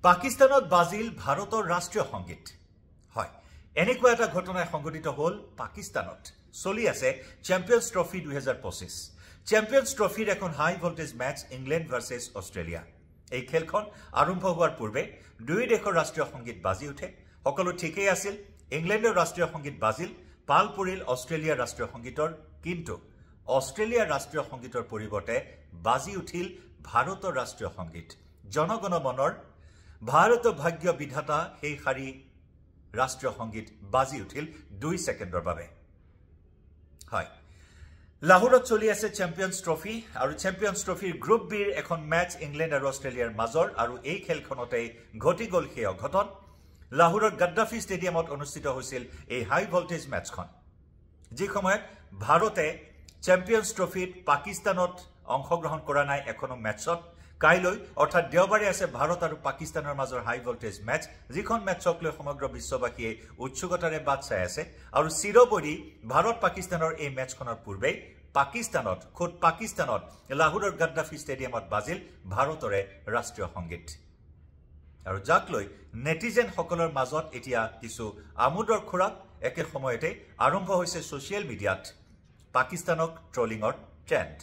পাকিস্তানত বাজিল ভাৰতৰ ৰাষ্ট্ৰীয় সংগীত হয় এনেকুৱা এটা ঘটনাই সংঘটিত হল পাকিস্তানত চলি আছে চ্যাম্পিয়ন্স ট্ৰফি 2025 চ্যাম্পিয়ন্স ট্ৰফিৰ এখন হাই ভোল্টেজ ম্যাচ ইংল্যান্ড ভাৰ্সেস অস্ট্ৰেলিয়া এই খেলখন আৰম্ভ হোৱাৰ পূৰ্বে দুই দেশৰ ৰাষ্ট্ৰীয় সংগীত বাজি উঠে সকলো ঠিকই আছিল ইংল্যান্ডৰ ৰাষ্ট্ৰীয় সংগীত বাজিল পাল পৰিল অস্ট্ৰেলিয়াৰ ৰাষ্ট্ৰীয় সংগীতৰ কিন্তু অস্ট্ৰেলিয়াৰ ৰাষ্ট্ৰীয় সংগীতৰ পৰিৱৰ্তে বাজি উঠিল ভাৰতৰ ৰাষ্ট্ৰীয় সংগীত জনগণ মনৰ ভাৰত ভাগ্য বিধাতা সেই খাৰি ৰাষ্ট্ৰীয় সংগীত বাজি উঠিল 2 সেকেন্ডৰ বাবে হয় লাহোৰত চলি আছে চ্যাম্পিয়ন্স ট্ৰফি আৰু চ্যাম্পিয়ন্স ট্ৰফিৰ গ্ৰুপ বিৰ এখন ম্যাচ ইংল্যান্ড আৰু অস্ট্ৰেলিয়াৰ মাজৰ আৰু এই খেলখনতে ঘটি গল সেই অঘটন লাহোৰৰ গাদ্দাফি ষ্টেডিয়ামত অনুষ্ঠিত হৈছিল এই হাই ভোল্টেজ ম্যাচখন যি সময়ত ভাৰতে চ্যাম্পিয়ন্স ট্ৰফিত পাকিস্তানত অংশগ্ৰহণ কৰা নাই এখনো ম্যাচত কাইলৈ অৰ্থাৎ দেওবাৰে আছে ভাৰত আৰু পাকিস্তানৰ মাজৰ হাই ভোল্টেজ ম্যাচ যিখন ম্যাচক লৈ সমগ্ৰ বিশ্ববাসীয়ে উৎসুকতাৰে বাট চাই আছে আৰু চিৰবৰি ভাৰত পাকিস্তানৰ এই ম্যাচখনৰ পূৰ্বে পাকিস্তানত লাহোৰৰ গাদ্দাফি ষ্টেডিয়ামত বাজিল ভাৰতৰে ৰাষ্ট্ৰীয় সংগীত আৰু যাক লৈ নেটিজেন সকলৰ মাজত এতিয়া কিছু আমোদৰ খোৰাক একে সময়তে আৰম্ভ হৈছে সোশ্যাল মিডিয়াত পাকিস্তানক ট্ৰলিঙৰ ট্ৰেন্ড